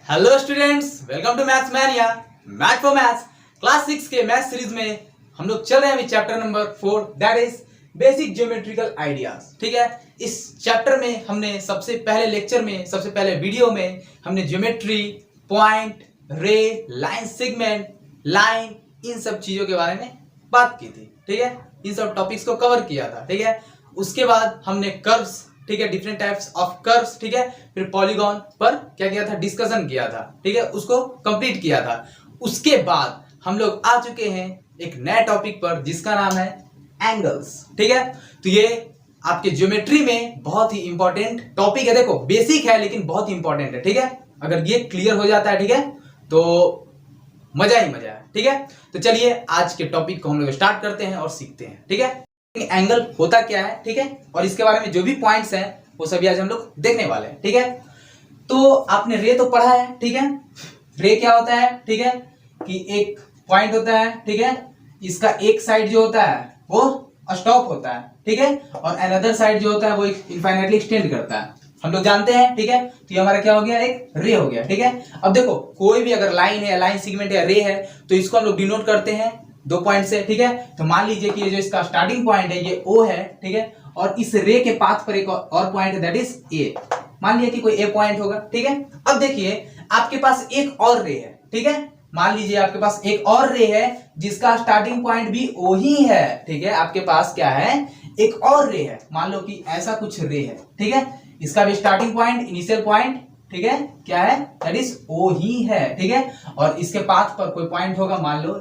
Hello students, welcome to maths mania. Math for maths class 6 के math series में हम लोग चल रहे हैं अभी chapter number 4, that is basic geometrical ideas. ठीक है, इस चैप्टर में हमने सबसे पहले वीडियो में हमने ज्योमेट्री, पॉइंट, रे, लाइन सेगमेंट, लाइन, इन सब चीजों के बारे में बात की थी। ठीक है, इन सब टॉपिक्स को कवर किया था। ठीक है, उसके बाद हमने कर्व्स, ठीक है, डिफरेंट टाइप्स ऑफ कर्व्स, ठीक है, फिर पॉलीगॉन पर क्या किया था, डिस्कशन किया था। ठीक है, उसको कंप्लीट किया था। उसके बाद हम लोग आ चुके हैं एक नए टॉपिक पर जिसका नाम है एंगल्स। ठीक है, तो ये आपके ज्योमेट्री में बहुत ही इंपॉर्टेंट टॉपिक है। देखो, बेसिक है लेकिन बहुत ही इंपॉर्टेंट है। ठीक है, अगर ये क्लियर हो जाता है, ठीक है, तो मजा ही मजा है। ठीक है, तो चलिए आज के टॉपिक को हम लोग स्टार्ट करते हैं और सीखते हैं। ठीक है, एंगल होता क्या है, ठीक है, और इसके बारे में जो भी पॉइंट्स हैं वो सभी आज हम लोग देखने वाले हैं। ठीक है, तो आपने रे तो पढ़ा है। ठीक है, रे क्या होता है, ठीक है, कि एक पॉइंट होता है, ठीक है, इसका एक साइड जो होता है वो स्टॉप होता है, ठीक है, और अनदर साइड जो होता है वो इनफाइनाइटली एक्सटेंड करता है। हम लोग जानते हैं। ठीक है, तो ये हमारा क्या हो गया, एक रे हो गया। ठीक है, अब देखो कोई भी अगर लाइन है, लाइन सेगमेंट है, रे है, तो इसको हम लोग डिनोट करते हैं दो पॉइंट से। ठीक है, तो मान लीजिए कि ये जो इसका स्टार्टिंग पॉइंट है ये O है। ठीक है, और इस रे के पाथ पर एक और पॉइंट है दैट इज A। मान लिया कि कोई A पॉइंट होगा। ठीक है, अब देखिए आपके पास एक और रे है। ठीक है, मान लीजिए आपके पास एक और रे है जिसका स्टार्टिंग पॉइंट भी O ही है। ठीक है, आपके पास क्या है, एक और रे है। मान लो कि ऐसा कुछ रे है। ठीक है, इसका भी स्टार्टिंग पॉइंट, इनिशियल पॉइंट, ठीक है, क्या है, दैट इज O ही है। ठीक है, और इसके पाथ पर कोई पॉइंट होगा, मान लो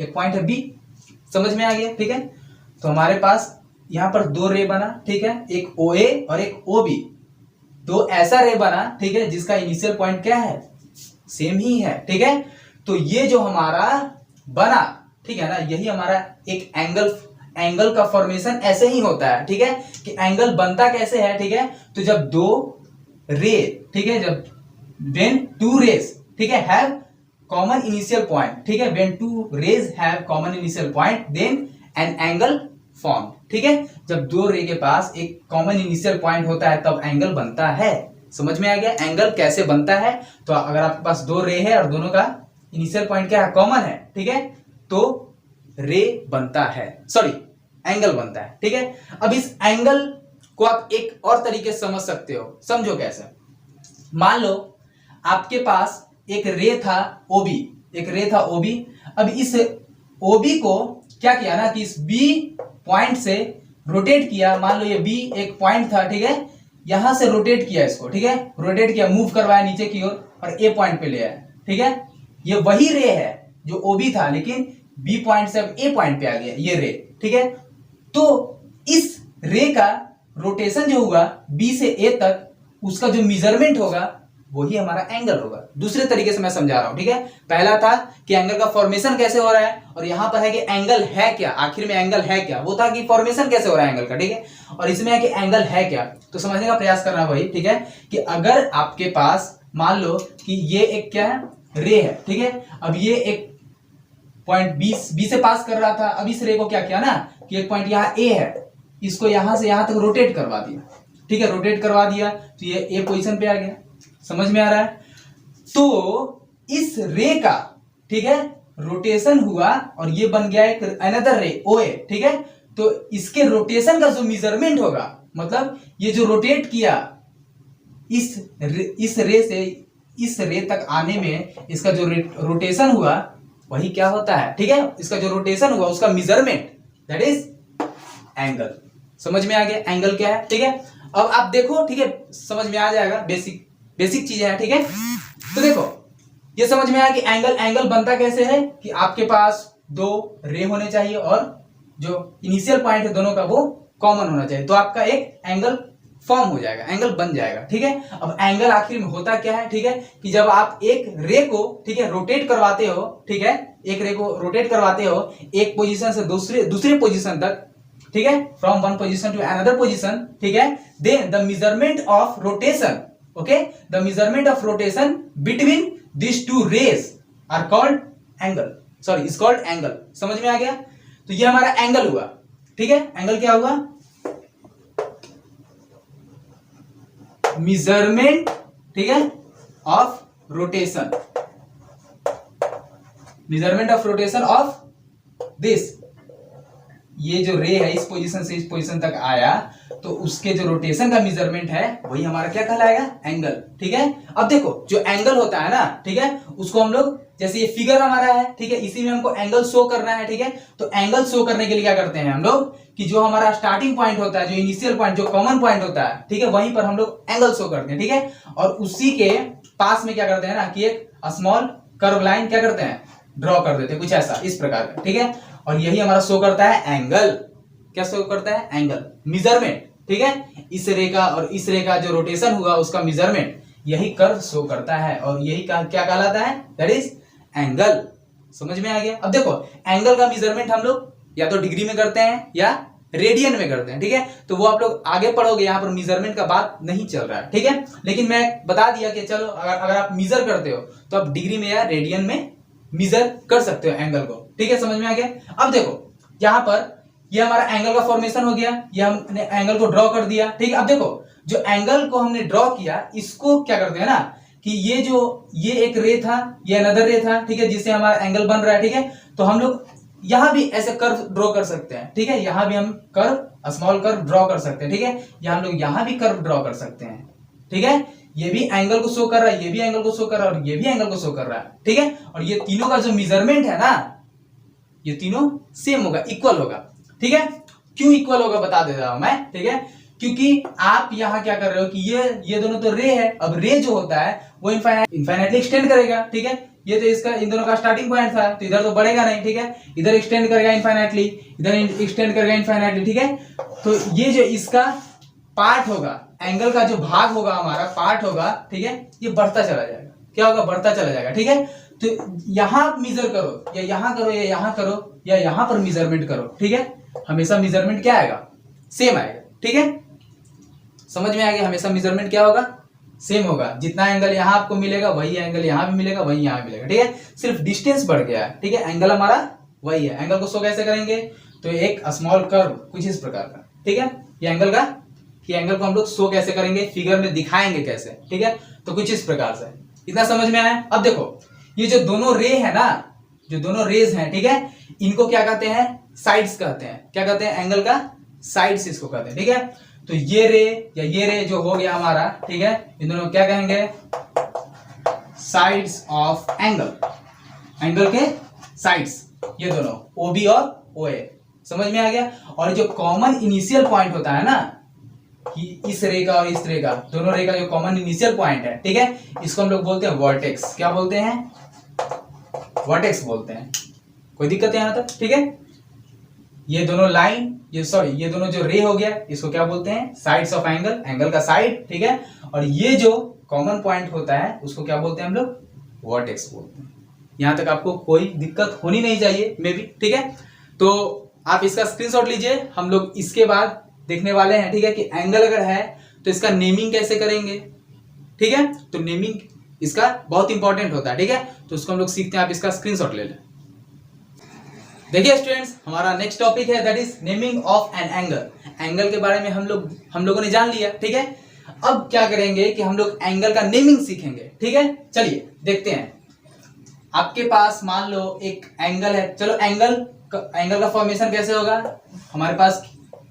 एक पॉइंट है B। समझ में आ गया। ठीक है, तो हमारे पास यहां पर दो रे बना। ठीक है, एक OA और एक OB। दो ऐसा रे बना, ठीक है, जिसका इनिशियल पॉइंट क्या है, सेम ही है। ठीक है, तो ये जो हमारा बना, ठीक है ना, यही हमारा एक एंगल का फॉर्मेशन ऐसे ही होता है। ठीक है, कि एंगल बनता कैसे है, ठीक है, तो जब दो रे, ठीक है, जब व्हेन टू रेज, ठीक है, हैव कॉमन इनिशियल पॉइंट, ठीक है, when two rays have common initial point then an angle form. ठीक है, जब दो रे के पास एक कॉमन इनिशियल पॉइंट होता है तब एंगल बनता है। समझ में आ गया एंगल कैसे बनता है। तो अगर आपके पास दो रे है और दोनों का इनिशियल पॉइंट क्या है, कॉमन है, ठीक है, तो रे बनता है, सॉरी एंगल बनता है। ठीक है, अब इस एंगल को आप एक और तरीके से समझ सकते हो। समझो कैसे, मान लो आपके पास एक रे था OB, एक रे था OB। अब इस OB को क्या किया ना, कि इस B पॉइंट से रोटेट किया। मान लो ये B एक पॉइंट था, ठीक है, यहां से रोटेट किया इसको, ठीक है, रोटेट किया, मूव करवाया नीचे की ओर और A पॉइंट पे ले आया। ठीक है, ये वही रे है जो OB था, लेकिन B पॉइंट से अब A पॉइंट पे आ गया ये रे। ठीक है, तो इस रे का रोटेशन जो हुआ B से A तक, उसका जो मेजरमेंट होगा वही हमारा एंगल होगा। दूसरे तरीके से मैं समझा रहा हूं। ठीक है, पहला था कि एंगल का फॉर्मेशन कैसे हो रहा है, और यहां पर है कि एंगल है क्या, आखिर में एंगल है क्या। वो था कि फॉर्मेशन कैसे हो रहा है एंगल का, ठीक है, और इसमें है कि एंगल है क्या। तो समझने का प्रयास करना वही, ठीक है, कि अगर आपके पास मान लो कि ये एक क्या है, रे है, ठीक है, अब ये एक पॉइंट बी से पास कर रहा था। अब इस रे को क्या किया ना, कि एक पॉइंट यहाँ A है, इसको यहां से यहां तक रोटेट करवा दिया। ठीक है, रोटेट करवा दिया तो ये A पोजीशन पे आ गया। समझ में आ रहा है। तो इस रे का, ठीक है, रोटेशन हुआ और ये बन गया एक अनदर रे OA। ठीक है, तो इसके रोटेशन का जो मेजरमेंट होगा, मतलब ये जो रोटेट किया इस रे से इस रे तक आने में, इसका जो रोटेशन हुआ वही क्या होता है, ठीक है, इसका जो रोटेशन हुआ उसका मेजरमेंट दैट इज एंगल। समझ में आ गया एंगल क्या है। ठीक है, अब आप देखो, ठीक है, समझ में आ जाएगा, बेसिक चीजें हैं। ठीक है, तो देखो ये समझ में आया कि एंगल बनता कैसे है, कि आपके पास दो रे होने चाहिए और जो इनिशियल पॉइंट है दोनों का वो कॉमन होना चाहिए, तो आपका एक एंगल फॉर्म हो जाएगा, एंगल बन जाएगा। ठीक है, अब एंगल आखिर में होता क्या है, ठीक है, कि जब आप एक रे को, ठीक है, रोटेट करवाते हो, ठीक है, एक रे को रोटेट करवाते हो एक पोजीशन से दूसरे पोजीशन तक, ठीक है, from one position to another position, ठीक है, then the measurement of rotation, okay, the measurement of rotation between this two rays are called angle, sorry is called angle. समझ में आ गया। तो ये हमारा एंगल हुआ। ठीक है, एंगल क्या हुआ, मेजरमेंट, ठीक है, of rotation, measurement of rotation of this, ये जो रे है इस पोजीशन से इस पोजीशन तक आया तो उसके जो रोटेशन का मेजरमेंट है वही हमारा क्या कहलाएगा, एंगल। ठीक है, अब देखो जो एंगल होता है ना, ठीक है, उसको हम लोग, जैसे ये फिगर हमारा है, ठीक है, इसी में हमको एंगल शो करना है। ठीक है, तो एंगल शो करने के लिए क्या करते हैं हम लोग कि जो हमारा स्टार्टिंग पॉइंट होता है, जो इनिशियल पॉइंट, जो कॉमन पॉइंट होता है, ठीक है, वहीं पर हम लोग एंगल शो करते हैं। ठीक है, और उसी के पास में क्या करते हैं ना कि एक स्मॉल कर्व लाइन क्या करते हैं, ड्रॉ कर देते हैं, कुछ ऐसा इस प्रकार का। ठीक है, और यही हमारा शो करता है एंगल। क्या शो करता है, एंगल, मेजरमेंट। ठीक है, इस रेखा और इस रेखा जो रोटेशन हुआ उसका मेजरमेंट यही कर्व शो करता है और यही क्या कहलाता है, दैट इज एंगल। समझ में आ गया। अब देखो एंगल का मेजरमेंट हम लोग या तो डिग्री में करते हैं या रेडियन में करते हैं। ठीक है, तो वो आप लोग आगे पढ़ोगे, यहाँ पर मेजरमेंट का बात नहीं चल रहा है। ठीक है, लेकिन मैं बता दिया कि चलो अगर आप मेजर करते हो तो आप डिग्री में या रेडियन में मेजर कर सकते हो एंगल को। ठीक है, समझ में आ गया। अब देखो यहाँ पर ये हमारा एंगल का फॉर्मेशन हो गया, ये हमने एंगल को ड्रॉ कर दिया। ठीक है, अब देखो जो एंगल को हमने ड्रॉ किया इसको क्या करते हैं ना कि ये एक रे था, ये अनदर रे था, ठीक है, जिससे हमारा एंगल बन रहा है। ठीक है, तो हम लोग यहां भी ऐसे कर्व ड्रॉ कर सकते हैं। ठीक है, यहां भी हम कर्व, स्मॉल कर्व ड्रॉ कर सकते हैं। ठीक है, यहां हम लोग यहां भी कर्व ड्रॉ कर सकते हैं। ठीक है, ये भी एंगल को शो कर रहा है, ये भी एंगल को शो कर रहा है और ये भी एंगल को शो कर रहा है। ठीक है, और ये तीनों का जो मेजरमेंट है ना, ये तीनों सेम होगा, इक्वल होगा। ठीक है, क्यों इक्वल होगा बता दे रहा हूं मैं। ठीक है, क्योंकि आप यहां क्या कर रहे हो कि ये दोनों तो रे है, अब रे जो होता है वो इनफाइनाइटली एक्सटेंड करेगा। ठीक है, ये तो इसका इन दोनों का स्टार्टिंग पॉइंट था, तो इधर तो बढ़ेगा नहीं। ठीक है, इधर एक्सटेंड करेगा इनफाइनाइटली, इधर एक्सटेंड करेगा इनफाइनाइटली। ठीक है, तो ये जो इसका पार्ट होगा, एंगल का जो भाग होगा हमारा पार्ट होगा, ठीक है, ये बढ़ता चला जाएगा। क्या होगा, बढ़ता चला जाएगा। ठीक है, तो यहां मेजर करो या यहां करो या यहां करो या यहां पर मेजरमेंट करो, ठीक है, हमेशा मेजरमेंट क्या आएगा, सेम आएगा। ठीक है, समझ में आ गया, हमेशा मेजरमेंट क्या होगा, सेम होगा। जितना एंगल यहां आपको मिलेगा वही एंगल यहां भी मिलेगा, वही यहां मिलेगा। ठीक है, सिर्फ डिस्टेंस बढ़ गया है। ठीक है, एंगल हमारा वही है। एंगल को शो कैसे करेंगे, तो एक स्मॉल कर्व कुछ इस प्रकार का। ठीक है, ये एंगल का, कि एंगल को हम लोग शो कैसे करेंगे, फिगर में दिखाएंगे कैसे। ठीक है, तो कुछ इस प्रकार से। इतना समझ में आया। अब देखो ये जो दोनों रे है ना, जो दोनों रेज हैं, ठीक है, इनको क्या कहते हैं, साइड्स कहते हैं। क्या कहते हैं, एंगल का साइड्स इसको कहते हैं। ठीक है, तो ये रे या ये रे जो हो गया हमारा, ठीक है, इन दोनों क्या कहेंगे, साइड्स ऑफ एंगल, एंगल के साइड्स, ये दोनों OB और OA। समझ में आ गया। और जो कॉमन इनिशियल पॉइंट होता है ना, कि इस रे का और इस रे का, दोनों रे का जो कॉमन इनिशियल पॉइंट है, ठीक है, इसको हम लोग बोलते हैं वर्टेक्स। क्या बोलते हैं, वर्टेक्स बोलते हैं। कोई दिक्कत है यहां तक। ठीक है, ये दोनों लाइन, ये दोनों जो रे हो गया इसको क्या बोलते हैं, साइड्स ऑफ एंगल, एंगल का साइड। ठीक है, और ये जो कॉमन पॉइंट होता है उसको क्या बोलते हैं हम लोग, वर्टेक्स बोलते हैं। यहां तक आपको कोई दिक्कत होनी नहीं चाहिए मे बी। ठीक है, तो आप इसका स्क्रीनशॉट लीजिए, हम लोग इसके बाद देखने वाले हैं। ठीक है, कि एंगल अगर है तो इसका नेमिंग कैसे करेंगे। ठीक है, तो नेमिंग इसका बहुत इंपॉर्टेंट होता है। ठीक है, तो उसको हम लोग सीखते हैं, आप इसका स्क्रीनशॉट ले लें। देखिए स्टूडेंट्स, हमारा नेक्स्ट टॉपिक है that is naming of an angle. Angle के बारे में हम लोगों ने जान लिया। ठीक है, अब क्या करेंगे कि हम लोग एंगल का नेमिंग सीखेंगे। ठीक है, चलिए देखते हैं। आपके पास मान लो एक एंगल है, चलो एंगल का फॉर्मेशन कैसे होगा, हमारे पास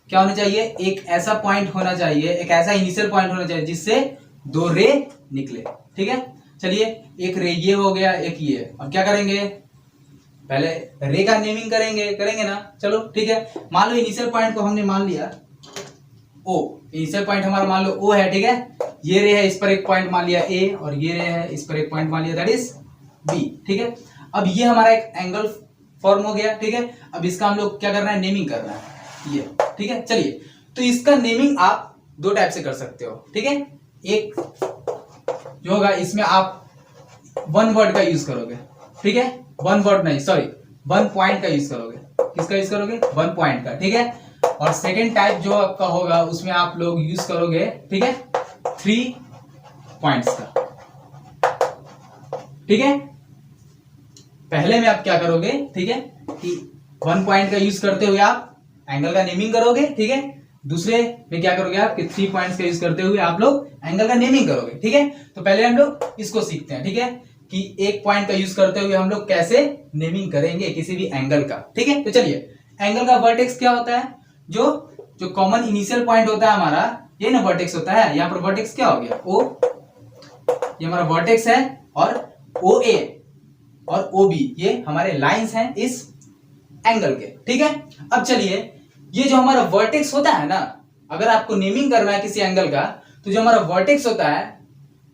क्या होना चाहिए, एक ऐसा पॉइंट होना चाहिए, एक ऐसा इनिशियल पॉइंट होना चाहिए जिससे दो रे निकले। ठीक है, चलिए एक रे ये हो गया, एक ये। अब क्या करेंगे, पहले रे का नेमिंग करेंगे ना। चलो ठीक है, मान लो इनिशियल पॉइंट को हमने मान लिया O, इनिशियल पॉइंट हमारा मान लो O है। ठीक है, ये रे है, इस पर एक पॉइंट मान लिया A, और ये रे है, इस पर एक पॉइंट मान लिया दैट इज B। ठीक है, अब ये हमारा एक एंगल फॉर्म हो गया। ठीक है, अब इसका हम लोग क्या करना है, नेमिंग करना है ये। ठीक है, चलिए तो इसका नेमिंग आप दो टाइप से कर सकते हो। ठीक है, एक जो होगा इसमें आप वन वर्ड का यूज करोगे। ठीक है, वन वर्ड नहीं, सॉरी, वन पॉइंट का यूज करोगे। किसका यूज करोगे, वन पॉइंट का। ठीक है, और सेकेंड टाइप जो आपका होगा उसमें आप लोग यूज करोगे, ठीक है, 3 पॉइंट्स का। ठीक है, पहले में आप क्या करोगे, ठीक है, कि वन पॉइंट का यूज करते हुए आप एंगल का नेमिंग करोगे। ठीक है, दूसरे में क्या करोगे आप कि 3 पॉइंट्स का यूज करते हुए आप लोग एंगल का नेमिंग करोगे, ठीक है। तो पहले हम लोग इसको सीखते हैं, ठीक है, कि एक पॉइंट का यूज करते हुए हम लोग कैसे नेमिंग करेंगे किसी भी एंगल का, ठीक है। तो चलिए, एंगल का वर्टेक्स क्या होता है, जो कॉमन इनिशियल पॉइंट होता है हमारा, ये ना वर्टेक्स होता है। यहाँ पर वर्टेक्स क्या हो गया, ओ, ये हमारा वर्टेक्स है, और ओ ए और ओ बी ये हमारे लाइंस हैं इस एंगल के, ठीक है। अब चलिए, ये जो हमारा वर्टेक्स होता है ना, अगर आपको नेमिंग करना है किसी एंगल का, तो जो हमारा वर्टेक्स होता है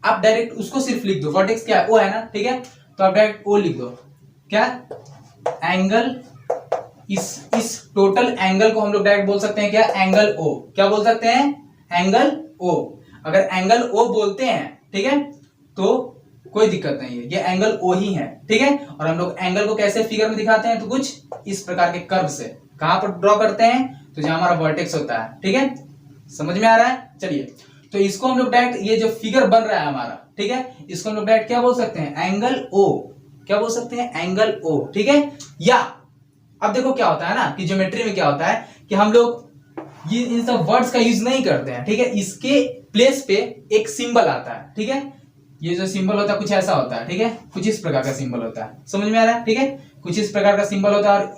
आप डायरेक्ट उसको सिर्फ लिख दो, वर्टेक्स क्या है, ओ है ना, ठीक है। तो आप डायरेक्ट ओ लिख दो, क्या एंगल, इस टोटल एंगल को हम लोग डायरेक्ट बोल सकते हैं क्या, एंगल ओ। क्या बोल सकते हैं, एंगल ओ। अगर एंगल ओ बोलते हैं, ठीक है, तो कोई दिक्कत नहीं है, ये एंगल ओ ही है, ठीक है। और हम लोग एंगल को कैसे फिगर में दिखाते हैं, तो कुछ इस प्रकार के कर्व से कहां पर ड्रॉ करते हैं, तो जहां हमारा वर्टेक्स होता है, ठीक है। समझ में आ रहा है। चलिए, तो इसको हम लोग डायरेक्ट, ये जो फिगर बन रहा है हमारा, ठीक है, इसको हम लोग डायरेक्ट क्या बोल सकते हैं, एंगल ओ। क्या बोल सकते हैं, एंगल ओ, ठीक है। या अब देखो क्या होता है ना, कि ज्योमेट्री में क्या होता है कि हम लोग ये इन सब वर्ड्स का यूज नहीं करते हैं, ठीक है। इसके प्लेस पे एक सिंबल आता है, ठीक है। ये जो सिंबल होता है कुछ ऐसा होता है, ठीक है, कुछ इस प्रकार का सिंबल होता है, समझ में आ रहा है, ठीक है। कुछ इस प्रकार का सिंबल होता है, और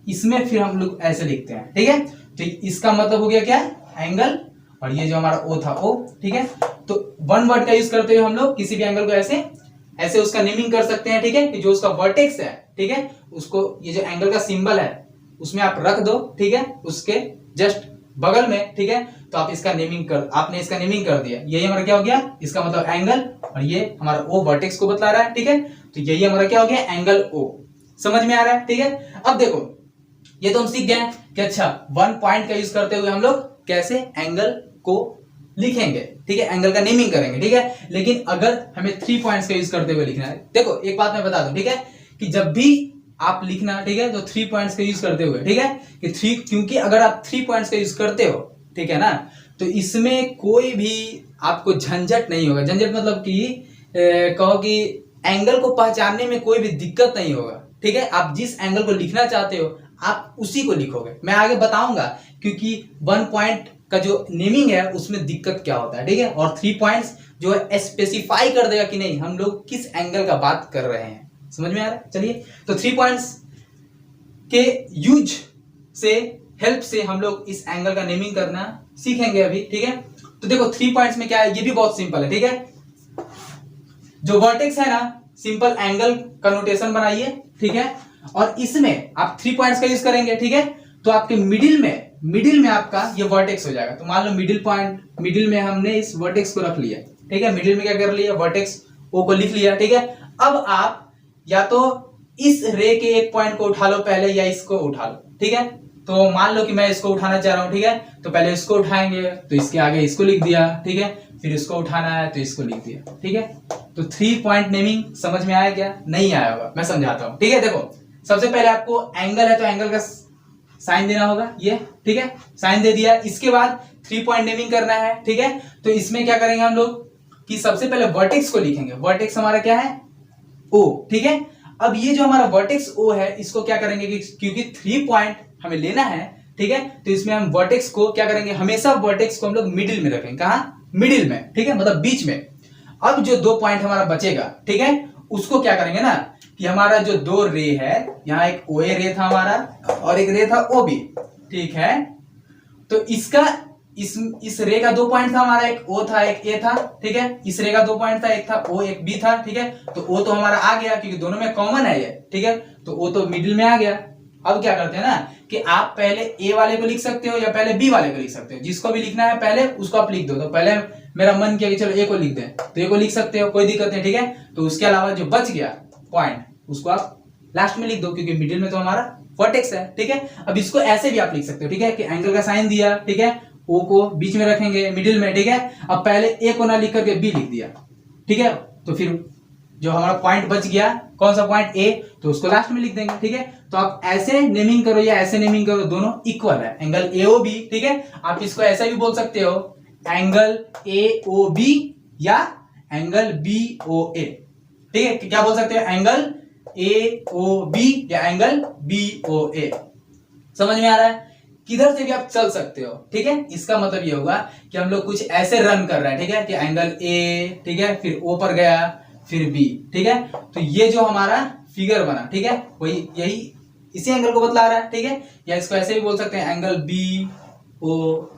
इसमें फिर हम लोग ऐसे लिखते हैं, ठीक है। तो इसका मतलब हो गया क्या, एंगल, और ये जो हमारा ओ था ओ, ठीक है। तो वन वर्ड का यूज करते हुए हम लोग किसी भी एंगल को ऐसे ऐसे उसका नेमिंग कर सकते हैं, ठीक है। कि जो उसका वर्टेक्स है, ठीक है, उसको ये जो एंगल का सिंबल है उसमें आप रख दो, ठीक है, उसके जस्ट बगल में, ठीक है। तो आप इसका नेमिंग कर, आपने इसका नेमिंग कर दिया, यही हमारा क्या हो गया, इसका मतलब एंगल, और ये हमारा ओ वर्टेक्स को बतला रहा है, ठीक है। तो यही हमारा क्या हो गया, एंगल ओ। समझ में आ रहा है, ठीक है। अब देखो, ये तो हम सीख गए कि अच्छा, वन पॉइंट का यूज करते हुए हम लोग कैसे एंगल को लिखेंगे, ठीक है, एंगल का नेमिंग करेंगे, ठीक है। लेकिन अगर हमें 3 पॉइंट्स का यूज करते हुए लिखना है, देखो एक बात मैं बता दूं, ठीक है, कि जब भी आप लिखना, ठीक है, तो 3 पॉइंट्स का यूज करते हुए, ठीक है, कि 3, क्योंकि अगर आप 3 पॉइंट्स का यूज करते हो, ठीक है ना, तो इसमें कोई भी आपको झंझट नहीं होगा। झंझट मतलब कि कहो कि एंगल को पहचानने में कोई भी दिक्कत नहीं होगा, ठीक है। आप जिस एंगल को लिखना चाहते हो आप उसी को लिखोगे, मैं आगे बताऊंगा, क्योंकि 1 पॉइंट का जो नेमिंग है उसमें दिक्कत क्या होता है, ठीक है। और 3 पॉइंट्स जो है स्पेसिफाई कर देगा कि नहीं हम लोग किस एंगल का बात कर रहे हैं। समझ में आ रहा है। चलिए, तो 3 पॉइंट्स के यूज से, हेल्प से हम लोग इस एंगल का नेमिंग करना सीखेंगे अभी, ठीक है। तो देखो 3 पॉइंट्स में क्या है, ये भी बहुत सिंपल है, ठीक है। जो वर्टेक्स है ना, सिंपल एंगल का नोटेशन बनाइए, ठीक है, और इसमें आप 3 पॉइंट्स का यूज करेंगे, ठीक है। तो आपके मिडिल में आपका ये वर्टेक्स हो जाएगा। तो मान लो मिडिल में हमने इस वर्टेक्स को रख लिया, ठीक है। मिडिल में क्या कर लिया, वर्टेक्स ओ को लिख लिया, ठीक है। अब आप या तो इस रे के एक पॉइंट को उठा लो पहले, या इसको उठा लो, ठीक है। तो मान लो कि मैं इसको उठाना चाह रहा हूं, ठीक है, तो पहले इसको उठाएंगे, तो इसके आगे इसको लिख दिया, ठीक है, फिर इसको उठाना है तो इसको लिख दिया, ठीक है। तो 3 पॉइंट नेमिंग समझ में आया क्या, नहीं आया होगा, मैं समझाता हूं, ठीक है। देखो, सबसे पहले आपको एंगल है तो एंगल का साइन देना होगा, ये, ठीक है, साइन दे दिया। इसके बाद 3 पॉइंट नेमिंग करना है, ठीक है। तो इसमें क्या करेंगे हम लोग कि सबसे पहले वर्टेक्स को लिखेंगे। वर्टेक्स हमारा क्या है, ओ, ठीक है। अब ये जो हमारा वर्टेक्स ओ है, इसको क्या करेंगे कि क्योंकि 3 पॉइंट हमें लेना है, ठीक है, तो इसमें हम वर्टेक्स को क्या करेंगे, हमेशा वर्टेक्स को हम लोग मिडिल में रखेंगे। कहां, मिडिल में, ठीक है, मतलब बीच में। अब जो 2 पॉइंट हमारा बचेगा, ठीक है, उसको क्या करेंगे ना कि हमारा जो 2 रे है, यहाँ एक ओ ए रे था हमारा और एक रे था ओ बी, ठीक है। तो इसका इस रे का 2 पॉइंट था हमारा, एक ओ था एक ए था, ठीक है। इस रे का 2 पॉइंट था, एक था ओ एक बी था, ठीक है। तो ओ तो हमारा आ गया क्योंकि दोनों में कॉमन है ये, ठीक है। तो ओ तो मिडिल में आ गया। अब क्या करते हैं ना कि आप पहले ए वाले को लिख सकते हो या पहले बी वाले को लिख सकते हो, जिसको भी लिखना है पहले उसको आप लिख दो। तो पहले मेरा मन किया कि चलो ए को लिख दें, तो ए को लिख सकते हो, कोई दिक्कत नहीं, ठीक है। तो उसके अलावा जो बच गया पॉइंट उसको आप लास्ट में लिख दो, क्योंकि मिडिल में तो हमारा वर्टेक्स है, ठीक है। अब इसको ऐसे भी आप लिख सकते हो, ठीक है, कि एंगल का साइन दिया, ठीक है, ओ को बीच में रखेंगे मिडिल में, ठीक है। अब पहले ए को ना लिख करके बी लिख दिया, ठीक है। तो फिर जो हमारा पॉइंट बच गया, कौन सा पॉइंट, ए, तो उसको लास्ट में लिख देंगे, ठीक है। तो आप ऐसे नेमिंग करो या ऐसे नेमिंग करो, दोनों इक्वल है, एंगल ए ओ बी, ठीक है। आप इसको ऐसा भी बोल सकते हो, एंगल ए ओ बी या एंगल बी ओ ए, ठीक है। क्या बोल सकते हो, एंगल ए ओ बी या एंगल बी ओ ए। समझ में आ रहा है किधर से भी आप चल सकते हो, ठीक है। इसका मतलब ये होगा कि हम लोग कुछ ऐसे रन कर रहे हैं, ठीक है, कि एंगल ए, ठीक है, फिर ओ पर गया, फिर बी, ठीक है। तो ये जो हमारा फिगर बना, ठीक है, वही यही इसी एंगल को बतला रहा है, ठीक है। या इसको ऐसे भी बोल सकते हैं एंगल बी ओ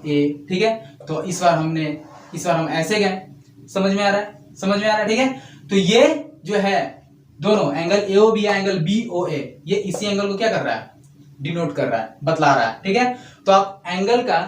ए, ठीक है। तो इस बार हम ऐसे गए, समझ में आ रहा है, समझ में आ रहा है, ठीक है। तो ये जो है दोनों एंगल ए ओ बी या एंगल बी ओ ए, ये इसी एंगल को क्या कर रहा है, डिनोट कर रहा है, बतला रहा है, ठीक है। तो आप एंगल का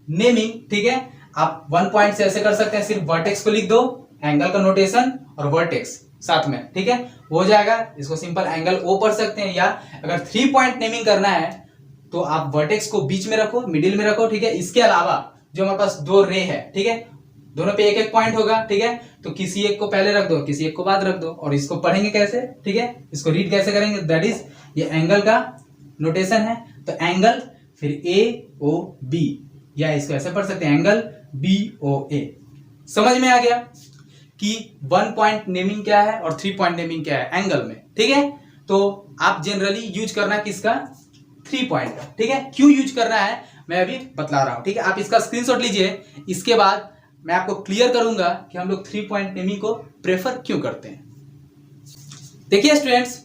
नेमिंग, ठीक है, आप वन पॉइंट से ऐसे कर सकते हैं, सिर्फ वर्टेक्स को लिख दो, एंगल का नोटेशन और वर्टेक्स साथ में, ठीक है, हो जाएगा। इसको सिंपल एंगल ओ पढ़ सकते हैं, या अगर 3 पॉइंट नेमिंग करना है तो आप वर्टेक्स को बीच में रखो, मिडिल में रखो, ठीक है। इसके अलावा जो हमारे पास 2 रे है, ठीक है, दोनों पे एक एक पॉइंट होगा, ठीक है। तो किसी एक को पहले रख दो, किसी एक को बाद रख दो, और इसको पढ़ेंगे कैसे, ठीक है, इसको रीड कैसे करेंगे, दैट इज ये एंगल का नोटेशन है। तो एंगल फिर ए ओ बी, या इसको ऐसे पढ़ सकते हैं एंगल बी ओ ए। समझ में आ गया कि 1 पॉइंट नेमिंग क्या है और 3 पॉइंट नेमिंग क्या है एंगल में, ठीक है। तो आप जनरली यूज करना किसका, 3 पॉइंट का, ठीक है। क्यों यूज करना है मैं अभी बतला रहा हूं, ठीक है। आप इसका स्क्रीनशॉट लीजिए, इसके बाद मैं आपको क्लियर करूंगा कि हम लोग 3 पॉइंट नेमिंग को प्रेफर क्यों करते हैं। देखिए स्टूडेंट्स,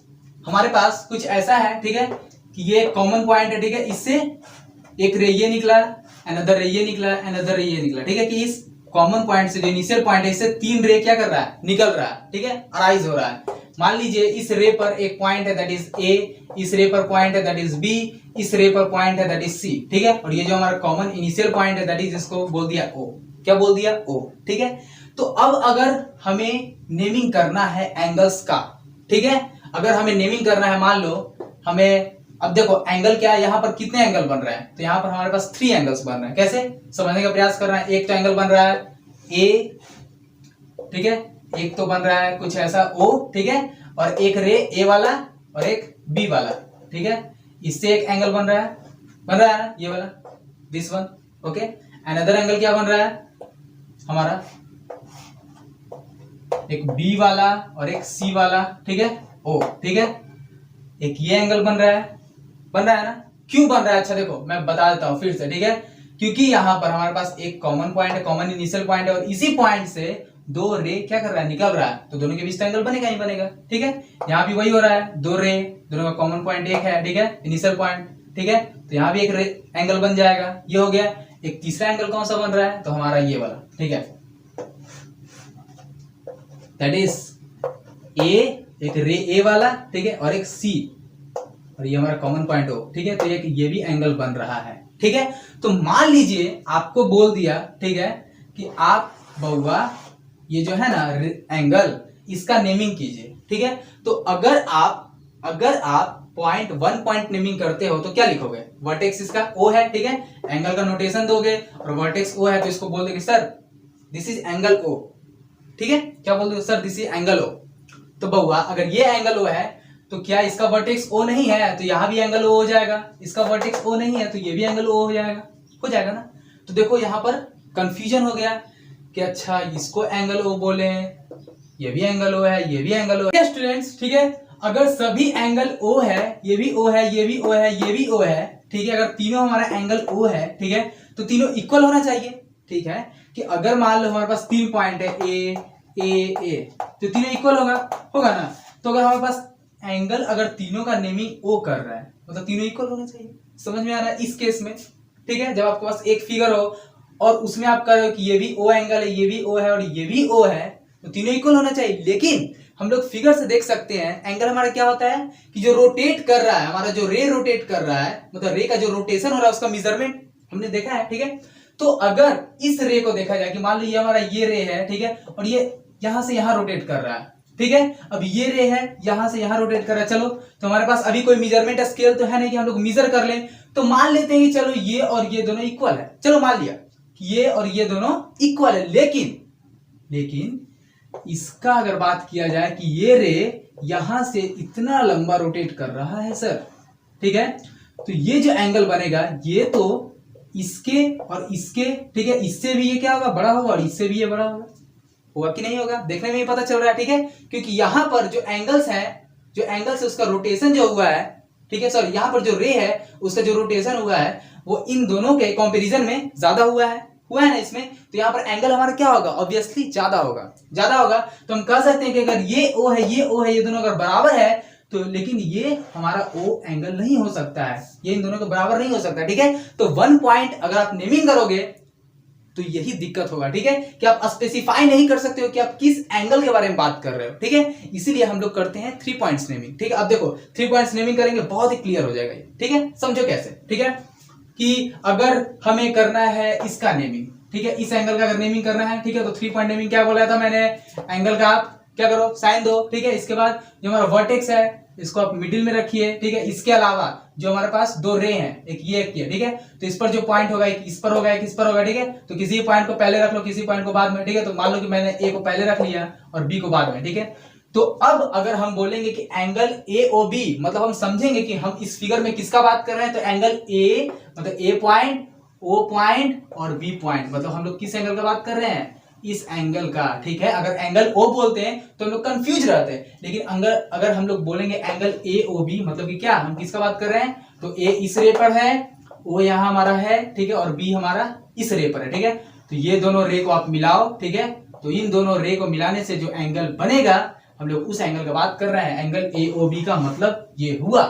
हमारे पास कुछ ऐसा है, ठीक है, कि ये कॉमन पॉइंट है, ठीक है। इससे एक रे ये निकला, अनदर रे ये निकला, अनदर रे ये निकला, ठीक है। कि इस कॉमन पॉइंट से जो इनिशियल पॉइंट है, इससे 3 रे क्या कर रहा है, निकल रहा है, ठीक है, अराइज हो रहा है। मान लीजिए इस रे पर एक पॉइंट है दैट इज ए, इस रे पर पॉइंट है दैट इज बी, इस रे पर पॉइंट है दैट इज सी, ठीक है। और ये जो हमारा कॉमन इनिशियल पॉइंट है दैट इज, इसको बोल दिया ओ, क्या बोल दिया, ओ, ठीक है। तो अब अगर हमें नेमिंग करना है एंगल्स का, ठीक है, अगर हमें नेमिंग करना है, मान लो हमें, अब देखो एंगल क्या है, यहां पर कितने एंगल बन रहे हैं, तो यहां पर हमारे पास 3 एंगल्स बन रहे हैं। कैसे समझने का प्रयास कर रहे हैं, एक तो एंगल बन रहा है ए, ठीक है, एक तो बन रहा है कुछ ऐसा ओ, ठीक है, और एक रे ए वाला और एक बी वाला, ठीक है। इससे एक एंगल बन रहा है ना, ये वाला, this one, okay. Another angle क्या बन रहा है हमारा, एक बी वाला और एक सी वाला, ठीक है, ओ, ठीक है। एक ये एंगल बन रहा है ना। क्यों बन रहा है, अच्छा देखो मैं बता देता हूं फिर से, ठीक है। क्योंकि यहां पर हमारे पास एक कॉमन पॉइंट है, कॉमन इनिशियल पॉइंट है, और इसी पॉइंट से 2 रे क्या कर रहा है, निकल रहा है, तो दोनों के बीच तो एंगल बनेगा ही बनेगा, ठीक है। यहां भी वही हो रहा है, 2 रे, दोनों का कॉमन पॉइंट एक है, ठीक है, इनिशियल पॉइंट, ठीक है। तो यहां भी एक एंगल बन जाएगा, ये हो गया। एक तीसरा एंगल कौन सा बन रहा है, तो हमारा ये वाला, ठीक है, दैट इज ए, एक रे ए वाला, ठीक है, और एक सी, और ये हमारा कॉमन पॉइंट हो, ठीक है। तो ये भी एंगल बन रहा है, ठीक है। तो मान लीजिए आपको बोल दिया, ठीक है, कि आप बउआ ये जो है ना एंगल, इसका नेमिंग कीजिए, ठीक है। तो अगर आप पॉइंट 1 पॉइंट नेमिंग करते हो तो क्या लिखोगे, वर्टेक्स इसका ओ है, ठीक है, एंगल का नोटेशन दोगे, और वर्टेक्स ओ है तो इसको बोल देंगे sir this is angle O, ठीक है। क्या बोल दोगे, sir this is angle O. तो बउआ अगर ये एंगल ओ है तो क्या इसका वर्टेक्स ओ नहीं है, तो यहां भी एंगल ओ हो जाएगा। इसका वर्टेक्स ओ नहीं है तो ये भी एंगल ओ हो जाएगा ना। तो देखो यहां पर कंफ्यूजन हो गया कि अच्छा इसको एंगल ओ बोले, ये भी एंगल ओ है, ये भी एंगल ओ है। स्टूडेंट्स, ठीक है, अगर सभी एंगल ओ है, ये भी ओ है, ये भी ओ है, ये भी ओ है, ठीक है, अगर तीनों हमारा एंगल ओ है, ठीक है, तो तीनों इक्वल होना चाहिए, ठीक है। कि अगर मान लो हमारे पास 3 पॉइंट है ए ए ए, तो तीनों इक्वल होगा ना। तो अगर हमारे पास एंगल, अगर तीनों का नेमिंग ओ कर रहा है, मतलब तीनों इक्वल होना चाहिए। समझ में आ रहा है इस केस में, ठीक है। जब आपके पास एक फिगर हो और उसमें आप कह रहे हो कि ये भी ओ एंगल है, ये भी ओ है और ये भी ओ है, तो तीनों इक्वल होना चाहिए। लेकिन हम लोग फिगर से देख सकते हैं एंगल हमारा क्या होता है कि जो रोटेट कर रहा है, हमारा जो रे रोटेट कर रहा है, मतलब रे का जो रोटेशन हो रहा है उसका मेजरमेंट हमने देखा है, ठीक है। तो अगर इस रे को देखा जाए कि मान लो ये हमारा ये रे है, ठीक है, और ये यहां से यहां रोटेट कर रहा है, ठीक है। अब ये रे है यहां से यहां रोटेट कर रहा है, चलो तो हमारे पास अभी कोई मेजरमेंट स्केल तो है नहीं कि हम लोग मेजर कर लें। तो मान लेते हैं कि चलो ये और ये दोनों इक्वल है, चलो मान लिया कि ये और ये दोनों इक्वल है। लेकिन इसका अगर बात किया जाए कि ये रे यहां से इतना लंबा रोटेट कर रहा है सर, ठीक है, तो ये जो एंगल बनेगा ये तो इसके और इसके, ठीक है, इससे भी ये क्या होगा, बड़ा होगा, और इससे भी ये बड़ा होगा कि नहीं होगा, देखने में ही पता चल रहा है, ठीक है। क्योंकि यहां पर जो एंगल्स है, जो एंगल से उसका रोटेशन जो हुआ है, ठीक है, सॉरी यहाँ पर जो रे है उसका जो रोटेशन हुआ है वो इन दोनों के कंपैरिजन में ज्यादा हुआ है ना इसमें, तो यहाँ पर एंगल हमारा क्या होगा, ऑब्वियसली ज्यादा होगा। तो हम कह सकते हैं कि अगर ये ओ है ये दोनों अगर बराबर है तो, लेकिन ये हमारा ओ एंगल नहीं हो सकता है, ये इन दोनों के बराबर नहीं हो सकता। ठीक है, तो 1 पॉइंट अगर आप नेमिंग करोगे तो यही दिक्कत होगा। ठीक है, कि आप स्पेसिफाई नहीं कर सकते हो कि आप किस एंगल के बारे में बात कर रहे हो। ठीक है, इसीलिए हम लोग करते हैं 3 पॉइंट्स नेमिंग। ठीक है, अब देखो 3 पॉइंट्स नेमिंग करेंगे बहुत ही क्लियर हो जाएगा ये। ठीक है, समझो कैसे। ठीक है, कि अगर हमें करना है इसका नेमिंग, ठीक है, इस एंगल का अगर नेमिंग करना है, ठीक है, तो 3 पॉइंट नेमिंग क्या बोला था मैंने, एंगल का आप क्या करो, साइन दो। ठीक है, इसके बाद जो हमारा वर्टेक्स है इसको आप मिडिल में रखिए। ठीक है, इसके अलावा जो हमारे पास 2 रे हैं, एक ये एक ये, ठीक है, तो इस पर जो पॉइंट होगा एक इस पर होगा एक इस पर होगा। ठीक है, तो किसी पॉइंट को पहले रख लो, किसी पॉइंट को बाद में। ठीक है, तो मान लो कि मैंने ए को पहले रख लिया और बी को बाद में। ठीक है, तो अब अगर हम बोलेंगे कि एंगल ए ओ बी, मतलब हम समझेंगे कि हम इस फिगर में किसका बात कर रहे हैं, तो एंगल ए मतलब ए पॉइंट, ओ पॉइंट और बी पॉइंट, मतलब हम लोग किस एंगल का बात कर रहे हैं, इस एंगल का। ठीक है, अगर एंगल ओ बोलते हैं तो हम लोग कंफ्यूज रहते हैं, लेकिन अगर हम लोग बोलेंगे एंगल ए ओ बी, मतलब कि क्या, हम किसका बात कर रहे हैं, तो ए इस रे पर है, ओ यहाँ हमारा है, ठीक है, और बी हमारा इस रे पर है। ठीक है, तो ये दोनों रे को आप मिलाओ। ठीक है, तो इन दोनों रे को मिलाने से जो एंगल बनेगा हम लोग उस एंगल का बात कर रहे हैं। एंगल ए ओ बी का मतलब ये हुआ,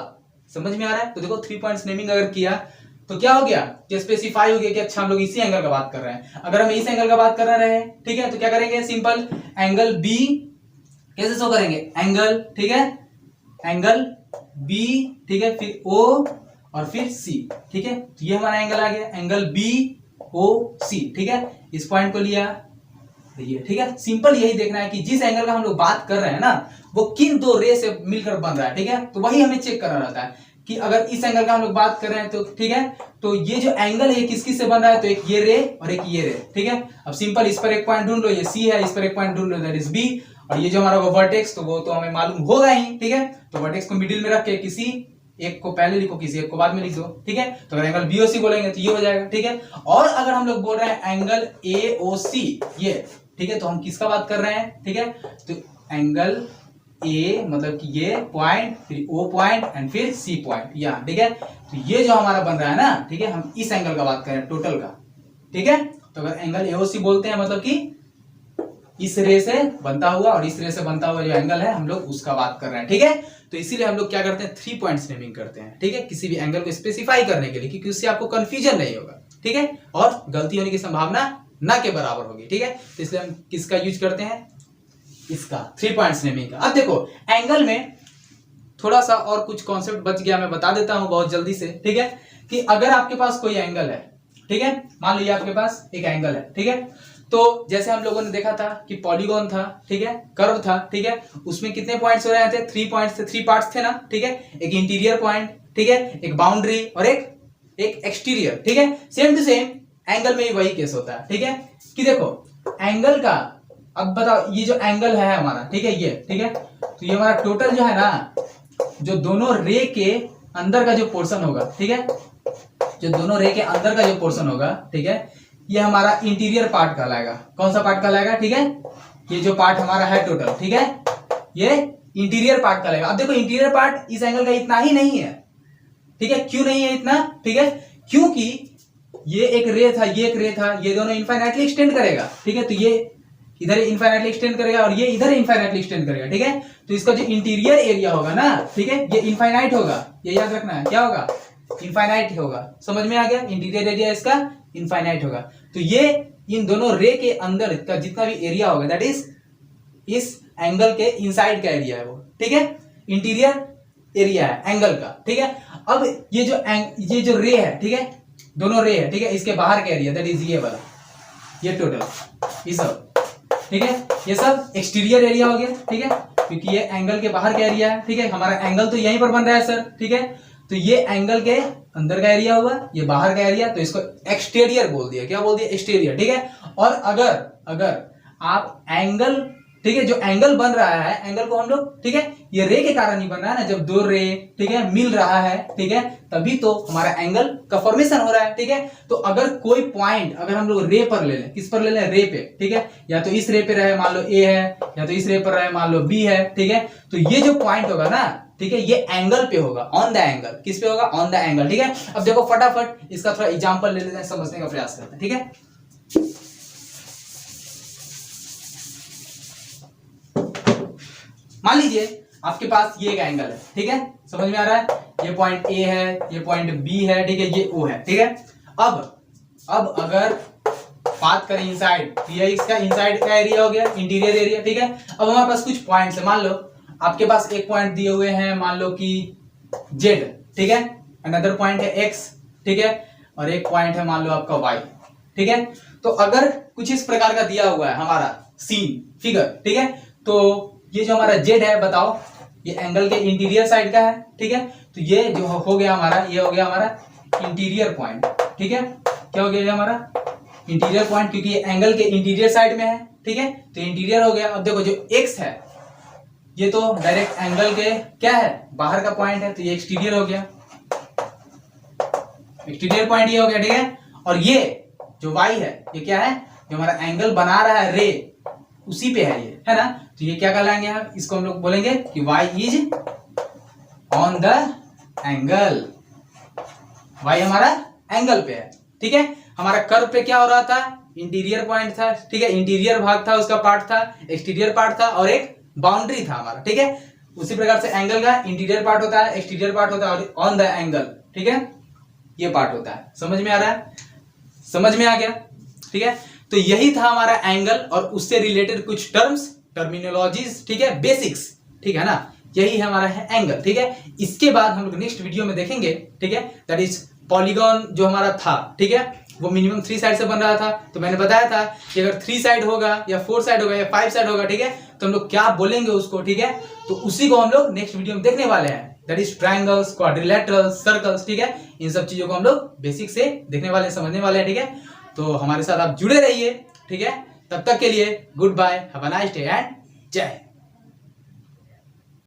समझ में आ रहा है। तो देखो 3 पॉइंट्स नेमिंग अगर किया तो क्या हो गया, कि स्पेसिफाई हो गया कि अच्छा हम लोग इसी एंगल का बात कर रहे हैं। अगर हम इस एंगल का बात कर रहे हैं, ठीक है, तो क्या करेंगे, सिंपल एंगल बी कैसे शो करेंगे, एंगल, ठीक है, एंगल बी, ठीक है, फिर ओ और फिर सी। ठीक है, तो ये हमारा एंगल आ गया, एंगल बी ओ सी। ठीक है, इस पॉइंट को लिया ये। ठीक है, सिंपल यही देखना है कि जिस एंगल का हम लोग बात कर रहे हैं ना वो किन 2 रे से मिलकर बन रहा है। ठीक है, तो वही हमें चेक करना रहता है कि अगर इस एंगल का हम लोग बात कर रहे हैं तो, ठीक है, तो ये जो एंगल है किस किस से बन रहा है, तो एक ये रे और एक ये रे। ठीक है, अब सिंपल इस पर एक पॉइंट ढूंढ लो, ये सी है, इस पर एक पॉइंट ढूंढ लो, दैट इज बी, और ये जो हमारा वर्टेक्स तो वो तो हमें मालूम होगा ही। ठीक है, तो वर्टेक्स को मिडिल में रख के किसी एक को पहले लिखो, किसी एक को बाद में लिख दो। ठीक है, तो अगर एंगल बीओसी बोलेंगे तो ये हो जाएगा। ठीक है, और अगर हम लोग बोल रहे हैं एंगल एओसी ये, ठीक है, तो हम किसका बात कर रहे हैं, ठीक है, तो एंगल ए मतलब कि ये पॉइंट, फिर ओ पॉइंट एंड फिर सी पॉइंट यहाँ। ठीक है, तो ये जो हमारा बन रहा है ना, ठीक है, हम इस एंगल का बात कर रहे हैं टोटल का। ठीक है, तो अगर एंगल एओसी बोलते हैं मतलब कि इस रे से बनता हुआ और इस रे से बनता हुआ जो एंगल है हम लोग उसका बात कर रहे हैं। ठीक है, तो इसीलिए हम लोग क्या करते हैं, 3 पॉइंट्स नेमिंग करते हैं। ठीक है, किसी भी एंगल को स्पेसिफाई करने के लिए, क्योंकि उससे आपको कंफ्यूजन नहीं होगा। ठीक है, और गलती होने की संभावना ना के बराबर होगी। ठीक है, तो इसलिए हम किसका यूज करते हैं, इसका 3 पॉइंट्स नेमिंग का। अब देखो एंगल में थोड़ा सा और कुछ कॉन्सेप्ट बच गया, मैं बता देता हूं बहुत जल्दी से। ठीक है, कि अगर आपके पास कोई एंगल है, ठीक है, मान लीजिए आपके पास एक एंगल है, ठीक है, तो जैसे हम लोगों ने देखा था कि पॉलीगॉन था, ठीक है, कर्व था, ठीक है, उसमें कितने पॉइंट्स हो रहे थे, 3 पॉइंट्स थे, 3 पार्ट्स थे ना। ठीक है, एक इंटीरियर पॉइंट, ठीक है, एक बाउंड्री और एक एक्सटीरियर। ठीक है, सेम टू सेम एंगल में भी वही केस होता है। ठीक है, कि देखो एंगल का, अब बताओ ये जो एंगल है हमारा, ठीक है, ये, ठीक है, तो ये हमारा टोटल जो है ना, जो दोनों रे के अंदर का जो पोर्शन होगा, ठीक है, जो दोनों रे के अंदर का जो पोर्शन होगा, ठीक है, ये हमारा इंटीरियर पार्ट कहलाएगा। कौन सा पार्ट कहलाएगा, ठीक है, ये जो पार्ट हमारा है टोटल, ठीक है, ये इंटीरियर पार्ट कहलाएगा। अब देखो इंटीरियर पार्ट इस एंगल का इतना ही नहीं है। ठीक है, क्यों नहीं है इतना, ठीक है, क्योंकि ये एक रे था, ये एक रे था, ये दोनों इनफाइनाइटली एक्सटेंड करेगा। ठीक है, तो ये इधर इनफाइनाइटली एक्सटेंड करेगा और ये इधर इनफाइनाइटली एक्सटेंड करेगा। ठीक है, तो इसका जो इंटीरियर एरिया होगा ना, ठीक है, ये इनफाइनाइट होगा, ये याद रखना है, क्या होगा, इनफाइनाइट होगा। समझ में आ गया, इंटीरियर एरिया इसका इनफाइनाइट होगा। तो ये इन दोनों रे के अंदर का जितना भी एरिया होगा दैट इज इस एंगल के इनसाइड का एरिया है वो। ठीक है, इंटीरियर एरिया है एंगल का। ठीक है, अब ये जो रे है, ठीक है, दोनों रे है, ठीक है, इसके बाहर का एरिया दैट इज ये वाला, ये टोटल, ये सब, ठीक है, ये सब एक्सटीरियर एरिया हो गया। ठीक है, क्योंकि ये एंगल के बाहर का एरिया है। ठीक है, हमारा एंगल तो यहीं पर बन रहा है सर। ठीक है, तो ये एंगल के अंदर का एरिया हुआ, ये बाहर का एरिया, तो इसको एक्सटीरियर बोल दिया। क्या बोल दिया, एक्सटीरियर। ठीक है, और अगर आप एंगल, ठीक है, जो एंगल बन रहा है, एंगल को हम लोग, ठीक है, ये रे के कारण ही बन रहा है ना, जब 2 रे, ठीक है, मिल रहा है, ठीक है, तभी तो हमारा एंगल का फॉर्मेशन हो रहा है। ठीक है, तो अगर कोई पॉइंट अगर हम लोग रे पर ले लें, किस पर ले लें, रे पे, ठीक है, या तो इस रे पे रहे मान लो ए है, या तो इस रे पर रहे मान लो बी है। ठीक है, तो ये जो पॉइंट होगा ना, ठीक है, ये एंगल पे होगा, ऑन द एंगल। किस पे होगा? On the angle. ठीक है, अब देखो फटाफट इसका थोड़ा एग्जांपल ले लेते हैं, समझने का प्रयास करते हैं। ठीक है, मान लीजिए आपके पास ये एक एंगल है। ठीक है, समझ में आ रहा है? ये पॉइंट ए है, ये पॉइंट बी है, ठीक है, ये ओ है। ठीक है, अब अगर बात करें इनसाइड, ये इसका इनसाइड का एरिया हो गया, इंटीरियर एरिया। ठीक है, अब हमारे पास कुछ पॉइंट्स है। मान लो आपके पास एक पॉइंट दिए हुए हैं, मान लो कि जेड। ठीक है, अनदर पॉइंट है एक्स। ठीक है, और एक पॉइंट है मान लो आपका वाई। ठीक है, तो अगर कुछ इस प्रकार का दिया हुआ है हमारा सीन फिगर, ठीक है, तो ये जो हमारा जेड है, बताओ ये एंगल के इंटीरियर साइड का है। ठीक है, तो ये जो हो गया हमारा, ये हो गया हमारा इंटीरियर पॉइंट। ठीक है, क्या हो गया ये हमारा इंटीरियर पॉइंट, क्योंकि ये एंगल के इंटीरियर साइड में है। ठीक है, तो इंटीरियर हो गया। अब देखो जो एक्स है ये तो डायरेक्ट एंगल के क्या है, बाहर का पॉइंट है, तो ये एक्सटीरियर हो गया, एक्सटीरियर पॉइंट ये हो गया। ठीक है, और ये जो वाई है ये क्या है, जो हमारा एंगल बना रहा है रे, उसी पे है ये, है ना। तो ये क्या कहलाएंगे हम, इसको हम लोग बोलेंगे कि y is on the angle. y हमारा एंगल पे है। ठीक है, हमारा कर्व पे क्या हो रहा था, इंटीरियर पॉइंट था। ठीक है, इंटीरियर भाग था, उसका पार्ट था, एक्सटीरियर पार्ट था, और एक बाउंड्री था हमारा। ठीक है, उसी प्रकार से एंगल का इंटीरियर पार्ट होता है, एक्सटीरियर पार्ट होता है, और ऑन द एंगल, ठीक है, ये पार्ट होता है। समझ में आ रहा है? समझ में आ गया? ठीक है, तो यही था हमारा एंगल और उससे रिलेटेड कुछ टर्म्स, टर्मिनोलॉजीज, ठीक है, बेसिक्स। ठीक है ना, यही है हमारा है एंगल। ठीक है, इसके बाद हम लोग नेक्स्ट वीडियो में देखेंगे, ठीक है, दैट इज पॉलीगॉन जो हमारा था। ठीक है, वो मिनिमम 3 साइड से बन रहा था। तो मैंने बताया था कि अगर 3 साइड होगा या 4 साइड होगा या 5 साइड होगा, ठीक है, तो हम लोग क्या बोलेंगे उसको। ठीक है, तो उसी को हम लोग नेक्स्ट वीडियो में देखने वाले हैं, that is triangles, quadrilaterals, circles. ठीक है, इन सब चीजों को हम लोग बेसिक से देखने वाले हैं, समझने वाले हैं। ठीक है, तो हमारे साथ आप जुड़े रहिए। ठीक है, तब तक के लिए goodbye, have a nice day and जय।